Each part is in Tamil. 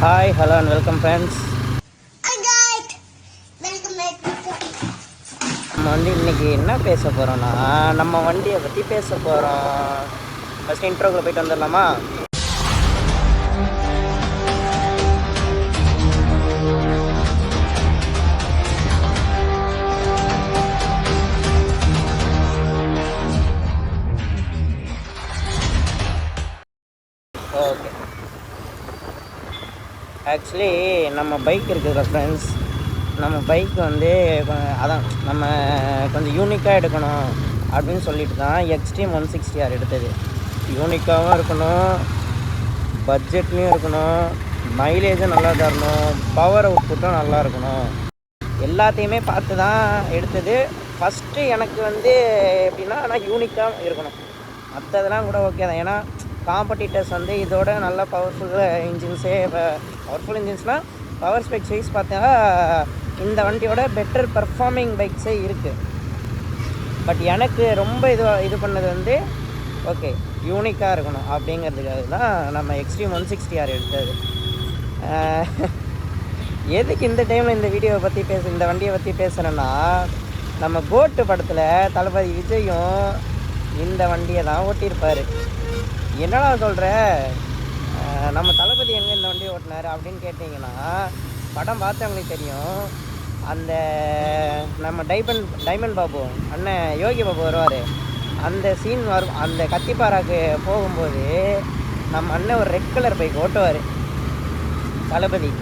Hi hello and welcome friends. நம்ம வந்து இன்றைக்கி என்ன பேச போகிறோன்னா, நம்ம வண்டியை பற்றி பேச போகிறோம். ஃபஸ்ட் இன்ட்ரோக்குள்ளே போயிட்டு வந்துடலாமா? ஓகே, ஆக்சுவலி நம்ம பைக் இருக்குதுல்ல ஃப்ரெண்ட்ஸ், நம்ம பைக் வந்து அதான் நம்ம கொஞ்சம் யூனிக்காக எடுக்கணும் அப்படின்னு சொல்லிட்டு தான் எக்ஸ்ட்ரீம் 160R எடுத்தது. யூனிக்காகவும் இருக்கணும், பட்ஜெட்லேயும் இருக்கணும், மைலேஜும் நல்லா தரணும், பவர் அவுட்புட்டும் நல்லா இருக்கணும், எல்லாத்தையுமே பார்த்து தான் எடுத்தது. ஃபஸ்ட்டு எனக்கு வந்து எப்படின்னா, ஆனால் யூனிக்காக இருக்கணும். மற்றதெல்லாம் கூட ஓகே தான், ஏன்னா காம்படிட்டர்ஸ் வந்து இதோட நல்ல பவர்ஃபுல் இன்ஜின்ஸ்னால் பவர் ஸ்பெக்ஸ் வைஸ் பார்த்தா இந்த வண்டியோட பெட்டர் பர்ஃபார்மிங் பைக்ஸே இருக்குது. பட் எனக்கு ரொம்ப இது பண்ணது வந்து ஓகே யூனிக்காக இருக்கணும் அப்படிங்கிறதுக்காக தான் நம்ம எக்ஸ்ட்ரீம் 160R எடுத்தது. எதுக்கு இந்த டைமில் இந்த வீடியோவை பற்றி இந்த வண்டியை பற்றி பேசுகிறேன்னா, நம்ம கோட்டு படத்தில் தளபதி விஜயும் இந்த வண்டியை தான் ஓட்டியிருப்பார். என்னடா சொல்கிற, நம்ம தளபதி எங்கே இந்த வண்டியை ஓட்டினார் அப்படின்னு கேட்டிங்கன்னா, படம் பார்த்தவங்களுக்கு தெரியும். அந்த நம்ம டைமண்ட் பாபு அண்ணன் யோகி பாபு வருவார், அந்த சீன் வரும். அந்த கத்திப்பாராக்கு போகும்போது நம்ம அண்ணன் ஒரு ரெட் கலர் பைக் ஓட்டுவார் தளபதி.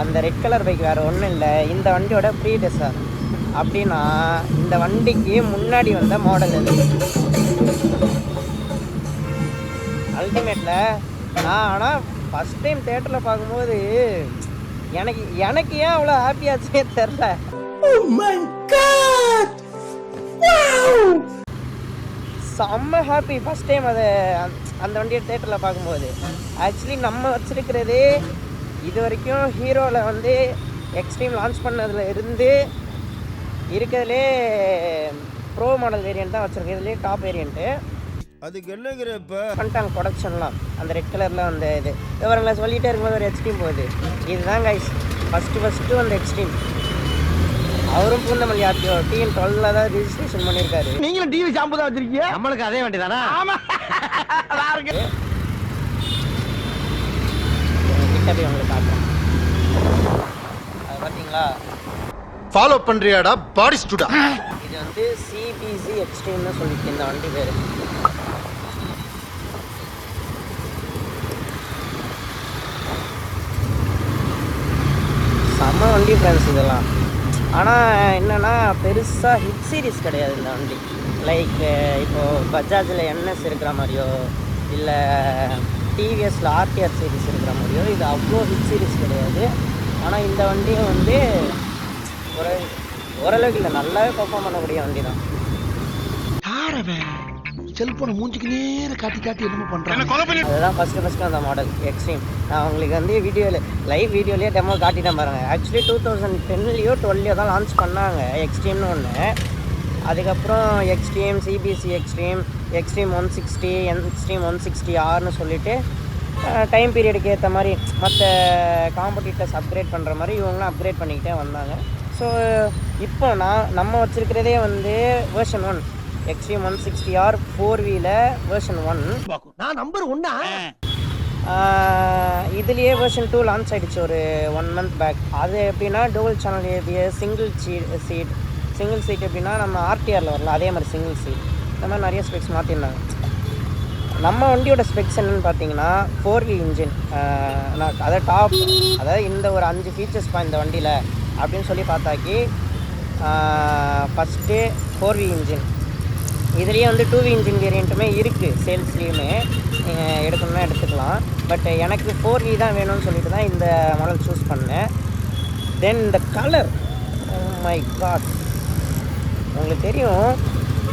அந்த ரெட் கலர் பைக் வேறு ஒன்றும் இல்லை, இந்த வண்டியோட ப்ரீடெசர். அப்படின்னா இந்த வண்டிக்கு முன்னாடி வந்த மாடல் அது. அல்டிமேட்டில் நான் ஆனால் ஃபஸ்ட் டைம் தேட்டரில் பார்க்கும்போது எனக்கு ஏன் அவ்வளோ ஹாப்பியாச்சே தெரில. செம்ம ஹாப்பி ஃபஸ்ட் டைம் அந்த வண்டியை தேட்டரில் பார்க்கும்போது. ஆக்சுவலி நம்ம வச்சுருக்கிறதே இது வரைக்கும் ஹீரோவில் வந்து எக்ஸ்ட்ரீம் லான்ச் பண்ணதில் இருந்து இருக்கிறதுலே ப்ரோ மாடல் வேரியண்ட் தான் வச்சுருக்கேன். இதுலேயே டாப் வேரியண்ட்டு. அதுக்கு என்னங்கிற இப்போ பண்ணிட்டாங்க ப்ரொடக்ஷன்லாம். அந்த ரெட் கலரில் அந்த இது விவரங்களை சொல்லிகிட்டே இருக்கும்போது ஒரு எக்ஸ்ட்ரீம் போகுது. இதுதான் கைஸ் ஃபஸ்ட்டு அந்த எக்ஸ்ட்ரீம். அவரும் பூந்தமல்லி ஆர்டிஓ TN12 தான் ரிஜிஸ்ட்ரேஷன் பண்ணியிருக்காரு. நீங்களும் டிவி ஷாம்பு தான் வச்சிருக்கீங்க, நம்மளுக்கு அதே வண்டி தானே. ஆமாம், கிட்ட போய் உங்களுக்கு காட்டுறேன். அது பார்த்தீங்களா, ஃபாலோ பண்றியாடா பாடி ஸ்டூடா. இது வந்து CBZ எக்ஸ்ட்ரீம்னு சொல்லிட்டு இந்த வண்டி பேர். செம்ம வண்டி ஃப்ரெண்ட்ஸ் இதெல்லாம். ஆனால் என்னென்னா பெருசாக ஹிட் சீரிஸ் கிடையாது இந்த வண்டி. லைக் இப்போது பஜாஜில் NS இருக்கிற மாதிரியோ இல்லை டிவிஎஸில் RTR சீரிஸ் இருக்கிற மாதிரியோ இது அவ்வளோ ஹிட் சீரிஸ் கிடையாது. ஆனால் இந்த வண்டியும் வந்து ஓரளவுக்கு இல்லை, நல்லாவே பர்ஃபார்ம் பண்ணக்கூடிய வண்டி தான். செல்போனை மூஞ்சிக்கு நேர காட்டி என்னமோ பண்ணுறாங்க. அதுதான் ஃபஸ்ட்டு அந்த மாடல் எக்ஸ்ட்ரீம். நான் உங்களுக்கு வந்து லைவ் வீடியோலேயே டெமோ காட்டிட்டேன் பாருங்கள். ஆக்சுவலி 2010லையோ 12லையோ தான் லான்ச் பண்ணாங்க எக்ஸ்ட்ரீம்னு ஒன்று. அதுக்கப்புறம் எக்ஸ்ட்ரீம், CBC எக்ஸ்ட்ரீம் 160, எக்ஸ்ட்ரீம் 160Rன்னு சொல்லிவிட்டு டைம் பீரியடுக்கு ஏற்ற மாதிரி மற்ற காம்படிட்டர்ஸ் அப்கிரேட் பண்ணுற மாதிரி இவங்களாம் அப்கிரேட் பண்ணிக்கிட்டே வந்தாங்க. ஸோ இப்போ நம்ம வச்சுருக்கிறதே வந்து வெர்ஷன் 1 எக்ஸ்ட்ரீம் 160R 4Vல வெர்ஷன் 1. நான் நம்பர் 1. இதுலேயே வெர்ஷன் 2 லான்ச் ஆகிடுச்சு ஒரு 1 month பேக். அது எப்படின்னா dual channel ABS, single seat எப்படின்னா நம்ம RTRல வரலாம், அதே மாதிரி சிங்கிள் சீட். இந்த மாதிரி நிறைய ஸ்பெக்ஸ் மாற்றிருந்தாங்க. நம்ம வண்டியோட ஸ்பெக்ஸ் என்னென்னு பார்த்தீங்கன்னா 4V இன்ஜின். நான் அதாவது இந்த ஒரு 5 ஃபீச்சர்ஸ் இந்த வண்டியில் அப்படின்னு சொல்லி பார்த்தாக்கி, ஃபஸ்ட்டு 4V இன்ஜின். இதுலேயே வந்து 2V இன்ஜின் வேரியண்ட்டுமே இருக்குது சேல்ஸ்லேயுமே, எடுக்கணும்னா எடுத்துக்கலாம். பட் எனக்கு 4V தான் வேணும்னு சொல்லிட்டு தான் இந்த மாடல் சூஸ் பண்ணேன். தென் இந்த கலர், ஓ மை காட், உங்களுக்கு தெரியும்.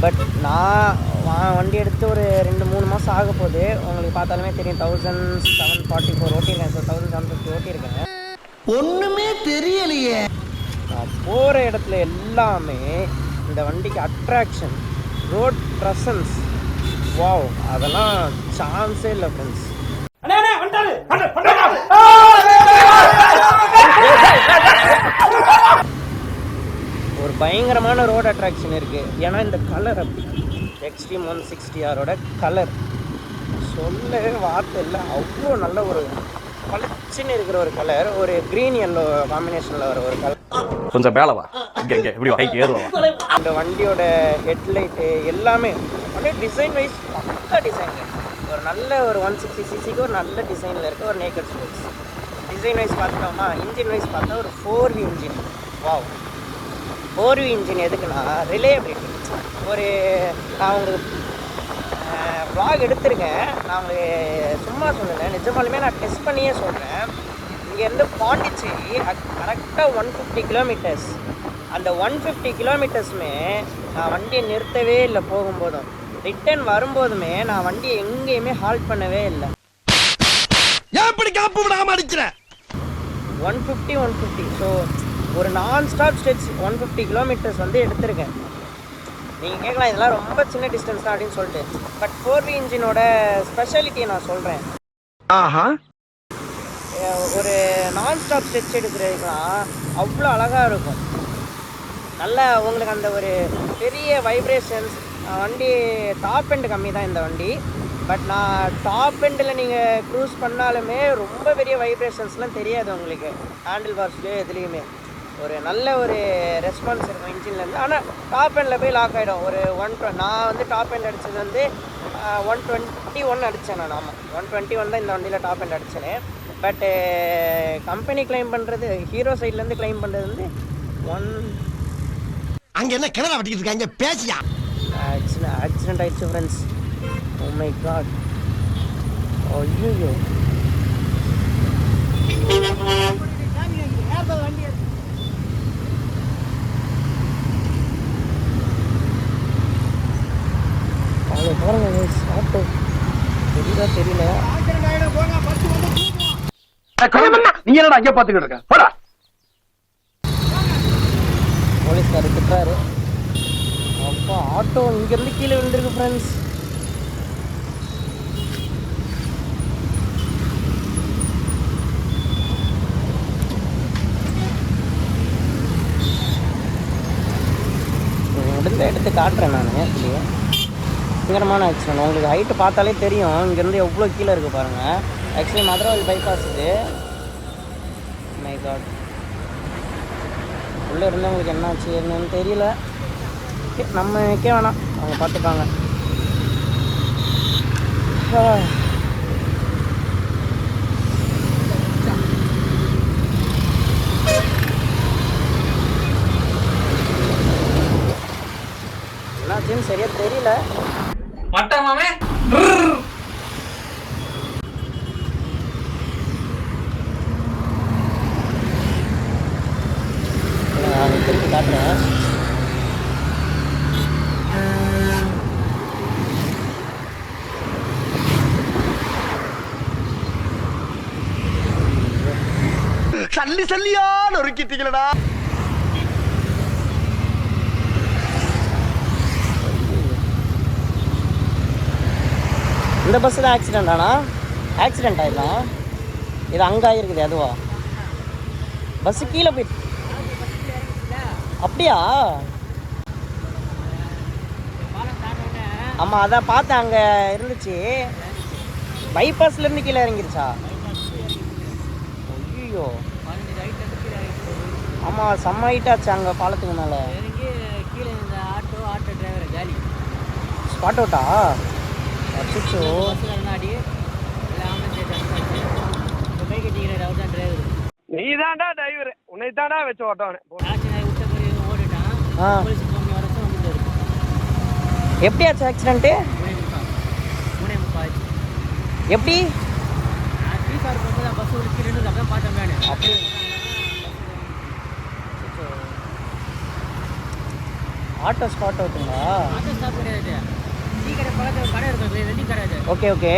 பட் நான் வண்டி எடுத்து ஒரு 2-3 மாதம் ஆக போகுது. உங்களுக்கு பார்த்தாலுமே தெரியும், 1744 ஓட்டியிருக்கேன். ஸோ 1750 ஓட்டியிருக்கேன். ஒன்றுமே தெரியலையே. நான் போகிற இடத்துல எல்லாமே இந்த வண்டிக்கு அட்ராக்ஷன், ரோட் ப்ரெசன்ஸ், வாவ், அதெல்லாம் சான்ஸே இல்லை ஃப்ரெண்ட்ஸ். பயங்கரமான ரோட் அட்ராக்ஷன் இருக்குது. ஏன்னா இந்த கலர் அப்படி எக்ஸ்ட்ரீம் 160Rோட கலர் சொல்லவே வார்த்தை இல்லை. அவ்வளோ நல்ல ஒரு பளிச்சுன்னு இருக்கிற ஒரு கலர், ஒரு க்ரீன் எல்லோ காம்பினேஷனில் வர ஒரு கலர். கொஞ்சம் மேலவா இப்படி ஹைட் ஏறுவா. இந்த வண்டியோட ஹெட்லைட்டு எல்லாமே அப்படியே டிசைன் வைஸ் பக்கா டிசைன். ஒரு நல்ல ஒரு 160cc ஒரு நல்ல டிசைனில் இருக்க ஒரு நேக்கட் ஸ்போர்ட்ஸ். டிசைன் வைஸ் பார்த்தோம்னா இன்ஜின் வைஸ் பார்த்தா ஒரு 4V engine. Wow, 4V engine எதுக்குன்னா ரிலையபிலிட்டி. ஒரு நான் உங்களுக்கு vlog எடுத்திருக்கேன், நான் உங்களுக்கு சும்மா சொல்லலை, நிஜமாலுமே நான் டெஸ்ட் பண்ணியே சொல்கிறேன். இங்கேருந்து பாண்டிச்சேரி கரெக்டாக 150 கிலோமீட்டர்ஸ். அந்த 150 கிலோமீட்டர்ஸுமே நான் வண்டியை நிறுத்தவே இல்லை. போகும்போதும் ரிட்டர்ன் வரும்போதுமே நான் வண்டியை எங்கேயுமே ஹால்ட் பண்ணவே இல்லை. எப்படி காப்பு விடாம அடிக்கிற 150. ஸோ ஒரு நான் ஸ்டாப் ஸ்ட்ரெச் 150 கிலோமீட்டர்ஸ் வந்து எடுத்திருக்கேன். நீங்கள் கேட்கலாம் இதெல்லாம் ரொம்ப சின்ன டிஸ்டன்ஸ் தான் அப்படின்னு சொல்லிட்டு. பட் 4V இன்ஜினோட ஸ்பெஷாலிட்டியை நான் சொல்கிறேன். ஒரு நான் ஸ்டாப் ஸ்ட்ரெச் எடுக்கிறதுக்கெலாம் அவ்வளோ அழகாக இருக்கும். நல்லா உங்களுக்கு அந்த ஒரு பெரிய வைப்ரேஷன்ஸ். வண்டி டாப் எண்டு கம்மி தான் இந்த வண்டி. பட் நான் டாப் எண்டில் நீங்கள் க்ரூஸ் பண்ணாலுமே ரொம்ப பெரிய வைப்ரேஷன்ஸ்லாம் தெரியாது உங்களுக்கு. ஹேண்டில் பார்ஸ்லேயே எதுலேயுமே ஒரு நல்ல ஒரு ரெஸ்பான்ஸ் இருக்கும் இன்ஜின்லேருந்து. ஆனால் டாப் எண்டில் போய் லாக் ஆகிடும். ஒரு நான் வந்து டாப் எண்ட் அடித்தது வந்து 121 அடித்தேன் நான். ஆமாம், 121 தான் இந்த வண்டியில் டாப் எண்ட் அடித்தேன். பட்டு கம்பெனி கிளைம் பண்ணுறது, ஹீரோ சைட்லேருந்து கிளைம் பண்ணுறது வந்து அங்க என்ன கிணறு வட்டிக்கிட்டு இருக்காங்க பேசியா. ஆக்சிடென்ட் ஆயிடுச்சு ஃப்ரெண்ட்ஸ். ஓ மை காட், ஐயோ. அதை பாருங்க ஆட்டோ தெரியுதா தெரியல. நீ என்னடா அங்கே பாத்துக்கிட்டு இருக்க? போடா. போலீஸ்காரர் திட்டுறாரு. அப்பா ஆட்டோ இங்கேருந்து கீழே விழுந்திருக்கு ஃப்ரெண்ட்ஸ். முடிஞ்ச எடுத்து காட்டுறேன் நான். இல்லையா பயங்கரமான ஆக்சிடென்ட். உங்களுக்கு ஹைட்டு பார்த்தாலே தெரியும் இங்கேருந்து எவ்வளோ கீழே இருக்குது பாருங்கள். ஆக்சுவலி மதுரவாயில் பைபாஸ் இது. மை காட், உள்ளே இருந்தவங்களுக்கு என்ன ஆச்சு என்னன்னு தெரியல. நம்ம வைக்க வேணாம், அவங்க பார்த்துப்பாங்க. என்னாச்சுன்னு சரியா தெரியல. மட்டமாமே திருப்பி காட்டுறேன். சல்லி சல்லியா நொறுக்கிட்டீங்களடா. இந்த பஸ்ஸு தான் ஆக்சிடென்ட் ஆனா? ஆக்சிடென்ட் ஆயிடலாம். இது அங்கே ஆகிருக்குது அதுவா? பஸ்ஸு கீழே போயிட்டு. அப்படியா? ஆமாம், அதான் பார்த்தேன், அங்கே இருந்துச்சு. பைபாஸ்லேருந்து கீழே இறங்கிருச்சா? ஐயோ, ஆமாம், செம்ம ஹைட்டாச்சு அங்கே பாலத்துக்கு மேலே. ஸ்பாட் அவுட்டா? அச்சோ, நீ தான்டா டிரைவர், உன்னை தான்டா வச்சு ஓட்டவனே. எப்படி ஆச்சு ஆக்சிடென்ட்டு? எப்படி? ஆட்டோ ஸ்பாட் அவுட்டுங்களா? Okay okay.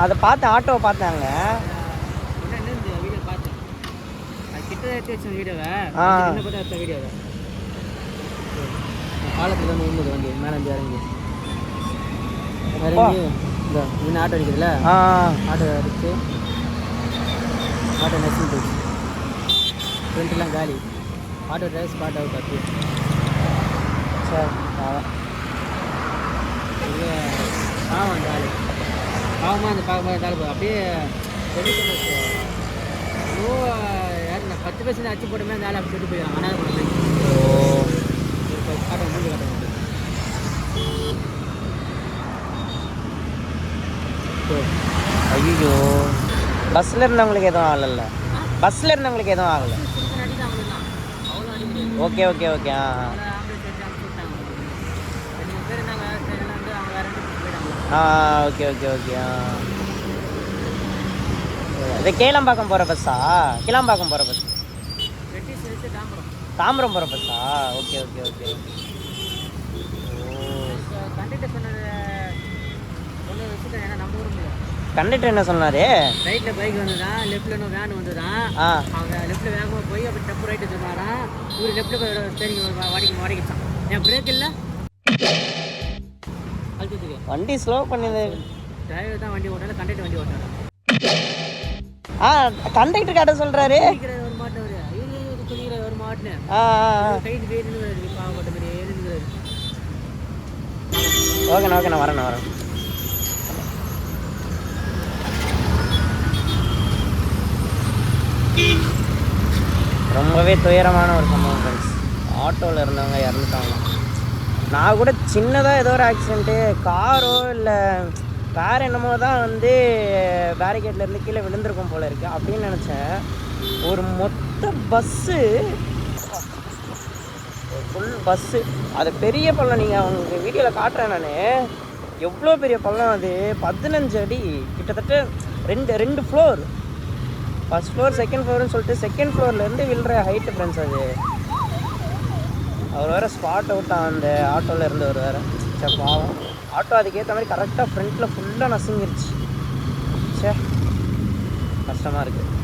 அதை பார்த்தேன், ஆட்டோவை பார்த்தாங்க. பாலத்தில் வந்து விழுந்தது வண்டி மேலே இருந்து இறங்கி இறங்கி இந்த இன்னும் ஆட்டோ அடிக்குதுல்ல ஆட்டோ அடிச்சு ஆட்டோ நெக்ஸ்ட் போயிடுச்சு ஃப்ரெண்ட்லாம் காலி ஆட்டோ டிரைவர் ஸ்பாட் அவுட் ஆச்சு சார் இது பாவம் அந்த ஆள் பாவமாக அந்த பார்க்கும்போது அந்த ஆள் அப்படியே ஐயோ யார் நான் 10 பைசா அச்சு போட்டமே அந்த ஆள் அப்படி சொல்லிட்டு போயிடும் அனாதை பண்ண காட்ட மூஞ்சி காட்ட முடியும் ஐயோ பஸ்ஸில் இருந்தவங்களுக்கு எதுவும் ஆகலைல்ல பஸ்ஸில் இருந்தவங்களுக்கு எதுவும் ஆகலை okay okay okay okay okay okay இது கேளம்பாக்கம் போகிற பஸ்ஸா கிளாம்பாக்கம் போகிற பஸ் தாம்பரம் போகிற பஸ்ஸா ஓகே ஓகே ஓகே கண்டக்டர் என்ன சொன்னாரு ரைட்டில் பைக் வந்துதான் லெஃப்டில் இன்னும் வேன் வந்துதான் அவங்க லெஃப்ட்டில் வேகமாக போய் அப்படி டப்பு ரைட்டு சொன்னாரான் இவர் லெஃப்ட்டில் சரிங்க வாடிக்கிச்சான் என் பிரேக் இல்லை அழுத்தத்துக்கு வண்டி ஸ்லோ பண்ணிது டிரைவர் தான் வண்டி ஓட்டாரு கண்டக்டர் வண்டி ஓட்டாரு கண்டக்டர் கடை சொல்கிறாரு ஒரு மாட்டவர் ஐயோ சொல்லிக்கிற ஒரு மாட்டுன்னு கைட்டு போயிட்டு பாவப்பட்ட மாதிரி எழுதுகிறாரு ஓகேண்ணா ஓகேண்ணா வரேன் ரொம்பவே துயரமான ஒரு சம்பவம் ஃப்ரெண்ட்ஸ் ஆட்டோவில் இருந்தவங்க இறந்துட்டாங்க நான் கூட சின்னதாக ஏதோ ஒரு ஆக்சிடெண்ட்டு காரோ இல்லை வேறு என்னமோ தான் வந்து பேரிகேட்லேருந்து கீழே விழுந்திருக்கும் போல இருக்குது அப்படின்னு நினச்சேன் ஒரு மொத்த பஸ்ஸு ஃபுல் பஸ்ஸு அது பெரிய பள்ளம் நீங்கள் அவங்க வீடியோவில் காட்டுறேன் நான் எவ்வளோ பெரிய பள்ளம் அது 15 அடி கிட்டத்தட்ட ரெண்டு ஃப்ளோர் ஃபஸ்ட் ஃப்ளோர் செகண்ட் ஃப்ளோர்னு சொல்லிட்டு செகண்ட் ஃப்ளோர்லேருந்து விழுற ஹைட்டு ஃப்ரெண்ட்ஸ் அது அவர் வேறு ஸ்பாட் அவுட்டாக அந்த ஆட்டோவில் இருந்தவர் வேறு சரி பாவம் ஆட்டோ அதுக்கேற்ற மாதிரி கரெக்டாக ஃப்ரண்ட்டில் ஃபுல்லாக நசுங்கிருச்சு சே கஷ்டமாக இருக்குது